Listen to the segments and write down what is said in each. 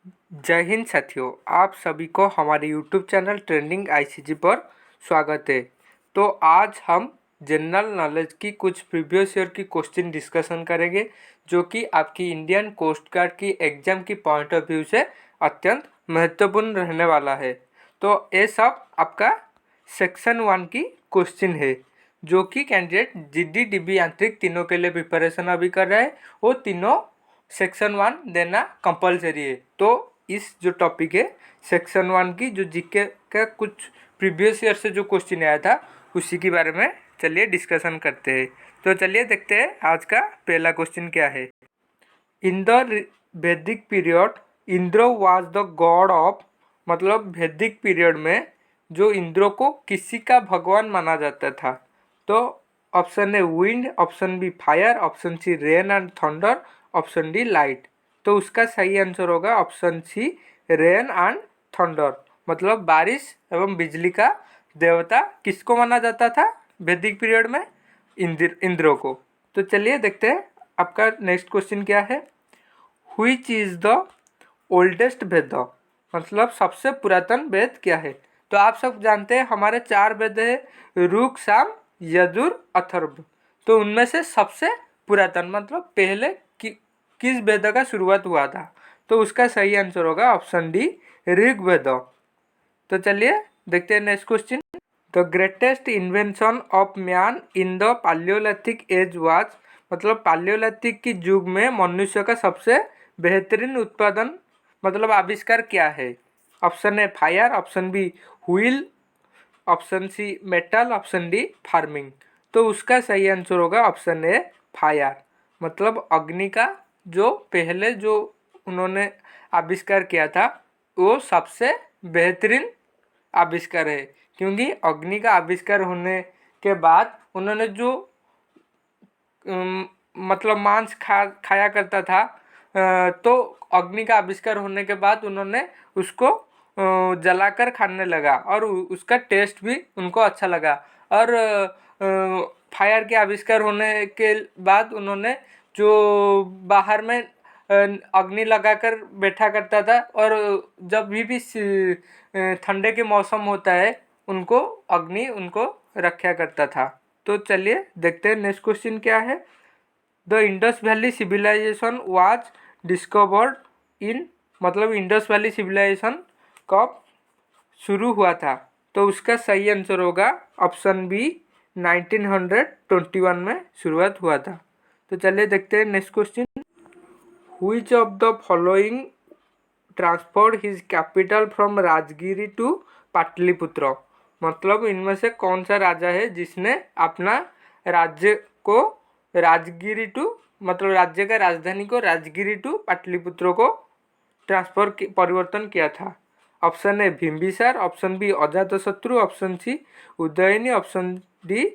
जय हिंद साथियों, आप सभी को हमारे यूट्यूब चैनल ट्रेंडिंग आईसीजी पर स्वागत है। तो आज हम जनरल नॉलेज की कुछ प्रीवियस ईयर की क्वेश्चन डिस्कशन करेंगे, जो कि आपकी इंडियन कोस्ट गार्ड की एग्जाम की पॉइंट ऑफ व्यू से अत्यंत महत्वपूर्ण रहने वाला है। तो ये सब आपका सेक्शन 1 की क्वेश्चन है, जो कि कैंडिडेट जीडी डीबी यांत्रिक तीनों के लिए प्रिपरेशन अभी कर रहा है। वो तीनों सेक्शन 1 देना कंपलसरी है। तो इस जो टॉपिक है सेक्शन 1 की, जो जीके का कुछ प्रीवियस ईयर से जो क्वेश्चन आया था उसी के बारे में चलिए डिस्कशन करते हैं। तो चलिए देखते हैं आज का पहला क्वेश्चन क्या है। इन द वैदिक period Indra was the God of, मतलब वैदिक पीरियड में जो इंद्र को किसी का भगवान माना जाता था। तो option A wind, option B fire, option C rain and thunder, option D light. तो उसका सही आंसर होगा option C rain and thunder, मतलब बारिश एवं बिजली का देवता किसको माना जाता था वैदिक पीरियड में? इंद्र को। तो चलिए देखते हैं आपका नेक्स्ट क्वेश्चन क्या है। व्हिच इज द ओल्डेस्ट वेद, मतलब सबसे पुरातन वेद क्या है? तो आप सब जानते हैं हमारे 4 वेद है, ऋग, साम, यजुर, अथर्व। तो उनमें से सबसे पुरातन मतलब पहले किस वेद का शुरुआत हुआ था? तो उसका सही आंसर होगा ऑप्शन डी ऋग्वेद। तो चलिए देखते हैं next question. The greatest invention of man in the Paleolithic age was, मतलब पालियोलिथिक की युग में मनुष्य का सबसे बेहतरीन उत्पादन मतलब आविष्कार क्या है? Option A fire, option B wheel, option C metal, option D farming. तो उसका सही आंसर होगा ऑप्शन ए फायर, मतलब अग्नि का जो पहले जो उन्होंने आविष्कार किया था वो सबसे बेहतरीन आविष्कार है, क्योंकि अग्नि का आविष्कार होने के बाद उन्होंने जो मतलब मांस खाया करता था, तो अग्नि का आविष्कार होने के बाद उन्होंने उसको जलाकर खाने लगा और उसका टेस्ट भी उनको अच्छा लगा। और फायर के आविष्कार होने के बाद उन्होंने जो बाहर में अग्नि लगाकर बैठा करता था, और जब भी ठंडे के मौसम होता है उनको अग्नि उनको रक्षा करता था। तो चलिए देखते हैं नेक्स्ट क्वेश्चन क्या है। The Indus valley civilization was discovered in, मतलब इंडस वैली सिविलाइजेशन कब शुरू हुआ था? तो उसका सही आंसर होगा ऑप्शन बी 1921 में शुरुआत हुआ था। तो चलिए देखते हैं next question. Which of the following transferred his capital from Rajgiri to Pataliputra, मतलब इनमें से कौन सा राजा है जिसने अपना राज्य को राजगिरी टू, मतलब राज्य का राजधानी को राजगिरी टू पाटलिपुत्र को ट्रांसफर परिवर्तन किया था? Option A Bimbisara, option B Ajatashatru, option C Udayin, option D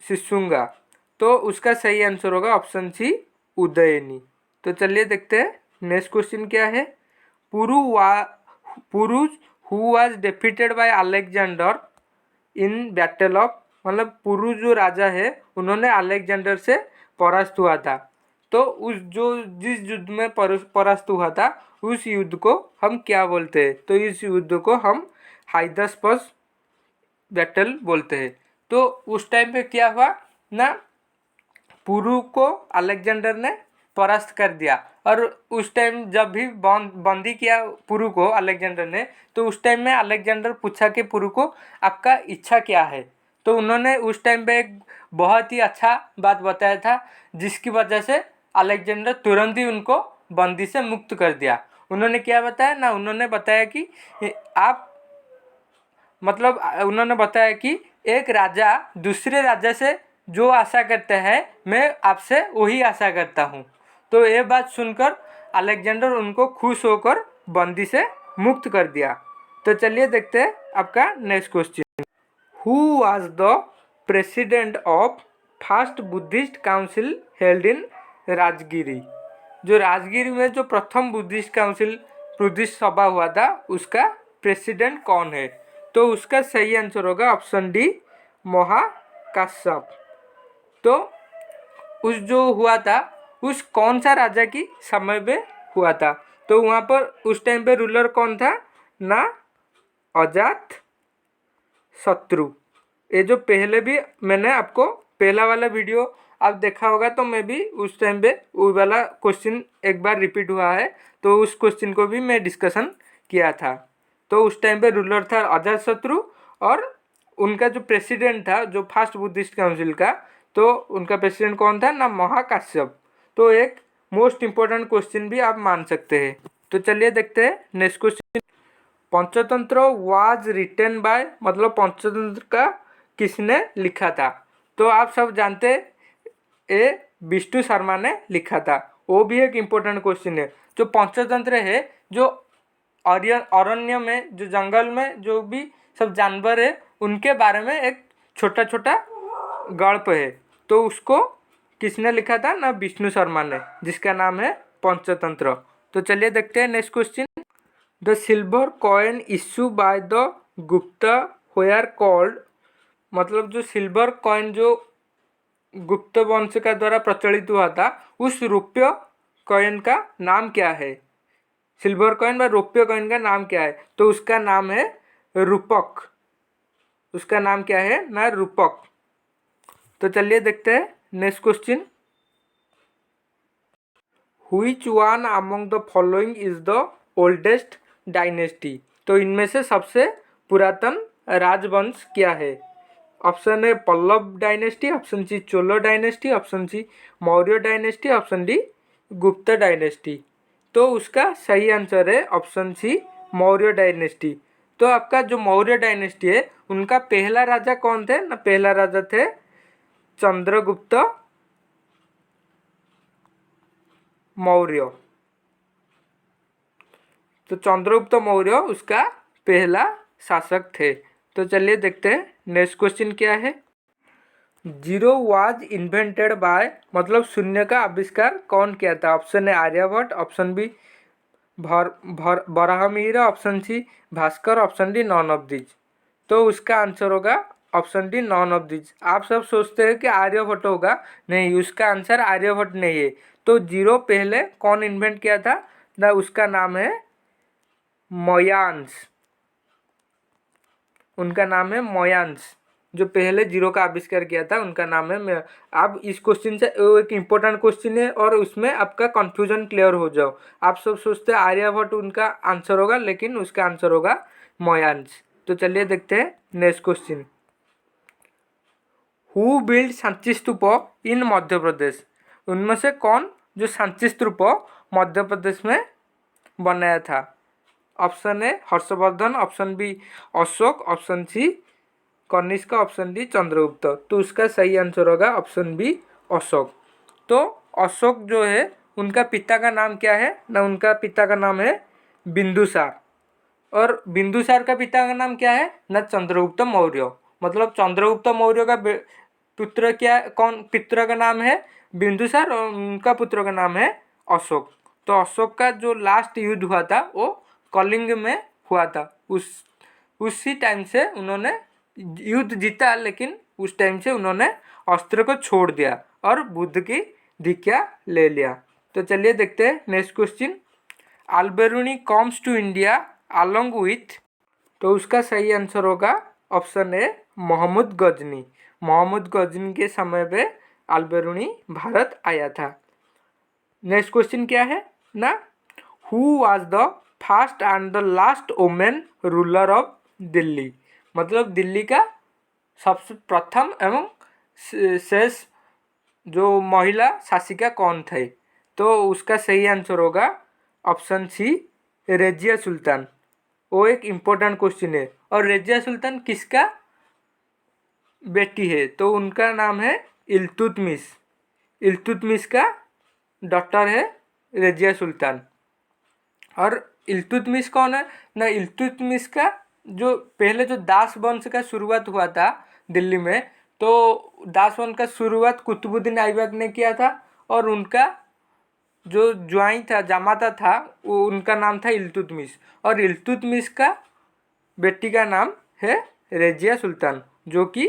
Shishunaga. तो उसका सही आंसर होगा ऑप्शन सी उदयनी। तो चलिए देखते हैं नेक्स्ट क्वेश्चन क्या है। पुरुष who was defeated by Alexander in battle of, मतलब पुरु जो राजा है उन्होंने अलेक्जेंडर से परास्त हुआ था। तो उस जो जिस युद्ध में परास्त हुआ था उस युद्ध को हम क्या बोलते हैं? तो इस युद्ध को हम हाइदास्पस बैटल बोलते हैं। तो उस टाइम पे क्या हुआ ना, पुरु को अलेक्जेंडर ने परास्त कर दिया, और उस टाइम जब भी बंदी किया पुरु को अलेक्जेंडर ने, तो उस टाइम में अलेक्जेंडर पूछा कि पुरु को आपका इच्छा क्या है? तो उन्होंने उस टाइम पे एक बहुत ही अच्छा बात बताया था, जिसकी वजह से अलेक्जेंडर तुरंत ही उनको बंदी से मुक्त कर दिया। उन्होंने क्या बताया ना, उन्होंने बताया कि आप, मतलब उन्होंने बताया कि एक राजा दूसरे राजा से जो आशा करते हैं मैं आपसे वही आशा करता हूँ। तो ये बात सुनकर अलेक्जेंडर उनको खुश होकर बंदी से मुक्त कर दिया। तो चलिए देखते हैं आपका next question. Who was the president of first Buddhist council held in Rajagiri, जो राजगिरी में जो प्रथम बुद्धिस्ट सभा हुआ था उसका प्रेसिडेंट कौन है? तो उसका सही आंसर होगा ऑप्शन डी महाकाश्यप। तो उस जो हुआ था उस कौन सा राजा की समय में हुआ था? तो वहाँ पर उस टाइम पे रूलर कौन था ना, अजात शत्रु। ये जो पहले भी मैंने आपको पहला वाला वीडियो आप देखा होगा, तो मैं भी उस टाइम पे वो वाला क्वेश्चन एक बार रिपीट हुआ है, तो उस क्वेश्चन को भी मैं डिस्कशन किया था। तो उस टाइम पे रूलर था अजात शत्रु, और उनका जो प्रेसिडेंट था जो फर्स्ट बुद्धिस्ट काउंसिल का, तो उनका प्रेसिडेंट कौन था ना, महाकाश्यप। तो एक मोस्ट इम्पोर्टेंट क्वेश्चन भी आप मान सकते हैं। तो चलिए देखते हैं next question. Panchatantra was written by, मतलब पंचतंत्र का किसने लिखा था? तो आप सब जानते ए विष्णु शर्मा ने लिखा था। वो भी एक इम्पोर्टेंट क्वेश्चन है। जो पंचतंत्र है, जो अरण्य में, जो जंगल में जो भी सब जानवर है, उनके बारे में एक छोटा छोटा गल्प है। तो उसको किसने लिखा था ना, विष्णु शर्मा ने, जिसका नाम है पंचतंत्र। तो चलिए देखते हैं next question. The silver coin issue by the Gupta where called, मतलब जो सिल्वर कॉइन जो गुप्त वंश का द्वारा प्रचलित हुआ था, उस रुपये कॉइन का नाम क्या है? सिल्वर कॉइन व रुपये कॉइन का नाम क्या है? तो उसका नाम है रूपक। उसका नाम क्या है ना, रूपक। तो चलिए देखते हैं next question. Which one among the following is the oldest dynasty? तो इनमें से सबसे पुरातन राजवंश क्या है? Option A Pallava dynasty, option C Chola dynasty, option C Maurya dynasty, option D Gupta dynasty. तो उसका सही आंसर है ऑप्शन सी मौर्य डायनेस्टी। तो आपका जो मौर्य डायनेस्टी है, उनका पहला राजा कौन थे ना, पहला राजा थे चंद्रगुप्त मौर्य। तो चंद्रगुप्त मौर्य उसका पहला शासक थे। तो चलिए देखते हैं नेक्स्ट क्वेश्चन क्या है। जीरो वाज इन्वेंटेड बाय, मतलब शून्य का आविष्कार कौन किया था? Option A Aryabhata, option B Varahamihira, option C Bhaskara, option D none of these. तो उसका आंसर होगा option D none of these. आप सब सोचते हैं कि आर्यभट्ट होगा, नहीं, उसका आंसर आर्यभट्ट नहीं है। तो जीरो पहले कौन इन्वेंट किया था ना, उसका नाम है मोयांश। उनका नाम है मोयांश। जो पहले जीरो का आविष्कार किया था उनका नाम है। आप इस क्वेश्चन से, एक इम्पोर्टेंट क्वेश्चन है और उसमें आपका कंफ्यूजन क्लियर हो जाओ। आप सब सोचते हैं आर्यभट्ट उनका आंसर होगा, लेकिन उसका आंसर होगा मोयांश। तो चलिए देखते हैं next question. Who build Sanchi stupa in Madhya Pradesh? उनमें से कौन जो सांची स्तूप मध्य प्रदेश में बनाया था? Option A Harshvardhan, option B Ashok, option C Kanishka, option D Chandragupta. तो उसका सही आंसर होगा ऑप्शन बी अशोक। तो अशोक जो है, उनका पिता का नाम क्या है ना, उनका पिता का नाम है बिंदुसार। और बिंदुसार का पिता का नाम क्या है ना, चंद्रगुप्त मौर्य। मतलब चंद्रगुप्त मौर्य का पुत्र क्या, कौन पुत्र का नाम है बिंदुसार, और उनका पुत्र का नाम है अशोक। तो अशोक का जो लास्ट युद्ध हुआ था वो कलिंग में हुआ था। उसी टाइम से उन्होंने युद्ध जीता, लेकिन उस टाइम से उन्होंने अस्त्र को छोड़ दिया और बुद्ध की दीक्षा ले लिया। तो चलिए देखते हैं next question. Alberuni comes to India along with, तो उसका सही आंसर होगा ऑप्शन ए मोहम्मद गजनी। मोहम्मद गजनी के समय पे अल्बेरुनी भारत आया था। नेक्स्ट क्वेश्चन क्या है ना, who was the first and the last women ruler of Delhi? मतलब दिल्ली का सबसे प्रथम एवं शेष जो महिला शासिका कौन थे? तो उसका सही आंसर होगा ऑप्शन सी रजिया सुल्तान। वो एक इम्पोर्टेंट क्वेश्चन है। और रजिया सुल्तान किसका बेटी है? तो उनका नाम है इल्तुतमिश। इल्तुतमिश का डॉटर है रजिया सुल्तान। और इल्तुतमिश कौन है ना, इल्तुतमिश का जो पहले जो दास वंश का शुरुआत हुआ था दिल्ली में, तो दास वंश का शुरुआत कुतुबुद्दीन ऐबक ने किया था। और उनका जो ज्वाई था, जामाता था, वो उनका नाम था इल्तुतमिश। और इल्तुतमिश का बेटी का नाम है रजिया सुल्तान, जो कि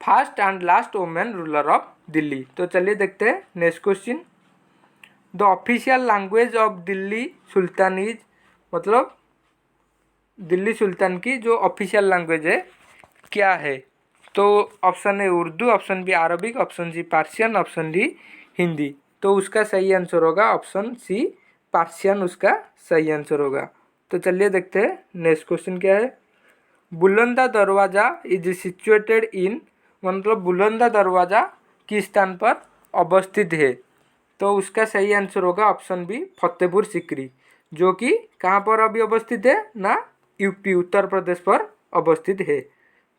first and last women ruler of Delhi. तो चलिए देखते हैं next question. The official language of Delhi sultanates, मतलब दिल्ली सुल्तान की जो ऑफिशियल लैंग्वेज है क्या है? तो option A Urdu, option B Arabic, option C Persian, option D Hindi. तो उसका सही आंसर होगा ऑप्शन सी पार्शियन, उसका सही आंसर होगा। तो चलिए देखते हैं नेक्स्ट क्वेश्चन क्या है। बुलंदा दरवाज़ा इज सिचुएटेड इन, मतलब बुलंदा दरवाज़ा किस स्थान पर अवस्थित है? तो उसका सही आंसर होगा ऑप्शन बी फतेहपुर सीकरी, जो कि कहाँ पर अभी अवस्थित है ना, यूपी उत्तर प्रदेश पर अवस्थित है।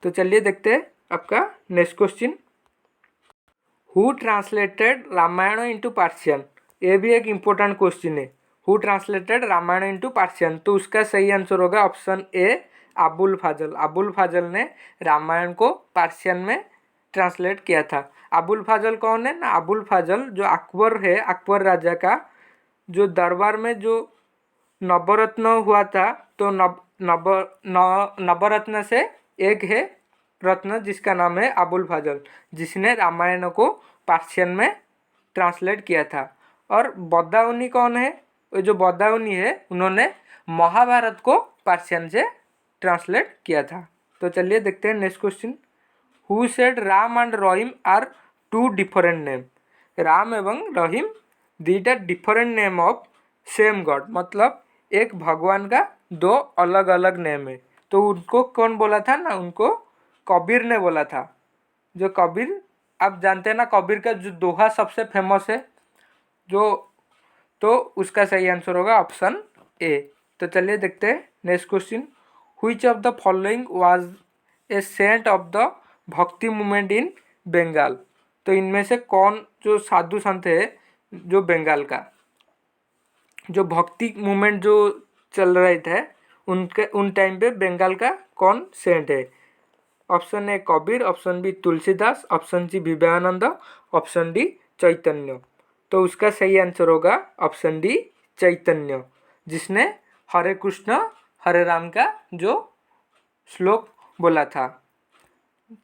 तो चलिए देखते हैं आपका next question. Who translated Ramayana into Persian? ये भी एक इम्पोर्टेंट क्वेश्चन है। Who translated Ramayana into Persian? तो उसका सही आंसर होगा ऑप्शन ए अबुल फाजल। अबुल फाजल ने रामायण को पार्शियन में ट्रांसलेट किया था। अबुल फाजल कौन है ना? अबुल फाजल जो अकबर है, अकबर राजा का जो दरबार में जो नवरत्न हुआ था, तो नवरत्न से एक है रत्न जिसका नाम है अबुल फाजल, जिसने रामायण को पार्शियन में ट्रांसलेट किया था। और बदाऊनी कौन है? वो जो बदाऊनी है उन्होंने महाभारत को पार्शियन से ट्रांसलेट किया था। तो चलिए देखते हैं next question. Who said Ram and Rahim are two different name? Ram एवं रहीम दीटा different name of same god, मतलब एक भगवान का दो अलग अलग नेम है। तो उनको कौन बोला था ना? उनको कबीर ने बोला था। जो कबीर, आप जानते हैं ना, कबीर का जो दोहा सबसे फेमस है जो, तो उसका सही आंसर होगा ऑप्शन ए। तो चलिए देखते हैं next question. Which of the following was a saint of the bhakti movement in Bengal? तो इनमें से कौन जो साधु संत है जो बंगाल का जो भक्ति मूवमेंट जो चल रहे थे उनके उन टाइम पे बंगाल का कौन सेंट है? Option A Kabir, option B Tulsidas, option C Vivekananda, option D Chaitanya. तो उसका सही आंसर होगा ऑप्शन डी चैतन्य, जिसने हरे कृष्ण हरे राम का जो श्लोक बोला था।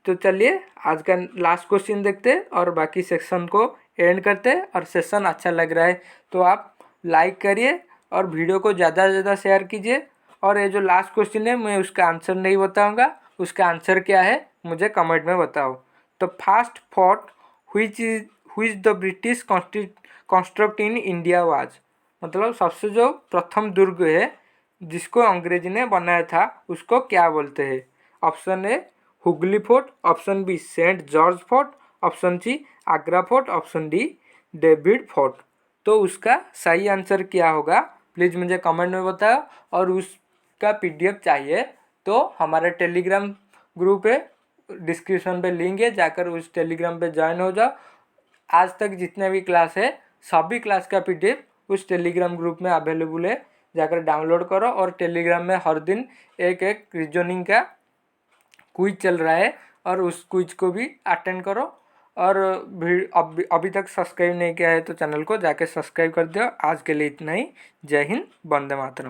तो चलिए आज का लास्ट क्वेश्चन देखते हैं और बाकी सेक्शन को एंड करते हैं। और सेशन अच्छा लग रहा है तो आप लाइक करिए और वीडियो को ज़्यादा से ज़्यादा शेयर कीजिए। और ये जो लास्ट क्वेश्चन है मैं उसका आंसर नहीं बताऊंगा, उसका आंसर क्या है मुझे कमेंट में बताओ। तो first fort which the British construct in India was, मतलब सबसे जो प्रथम दुर्ग है जिसको अंग्रेजी ने बनाया था उसको क्या बोलते हैं? Option A Hooghly fort, option B saint George fort, option C Agra fort, option D David fort. तो उसका सही आंसर क्या होगा प्लीज़ मुझे कमेंट में बताओ। और उसका पीडीएफ चाहिए तो हमारा टेलीग्राम ग्रुप है, डिस्क्रिप्शन पे लिंक है, जाकर उस टेलीग्राम पे ज्वाइन हो जाओ। आज तक जितने भी क्लास है सभी क्लास का पीडीएफ उस टेलीग्राम ग्रुप में अवेलेबल है, जाकर डाउनलोड करो। और टेलीग्राम में हर दिन एक रीजनिंग का क्विज चल रहा है और उस क्विज को भी अटेंड करो। और अभी तक सब्सक्राइब नहीं किया है तो चैनल को जाके सब्सक्राइब कर दो। आज के लिए इतना ही। जय हिंद, वंदे मातरम।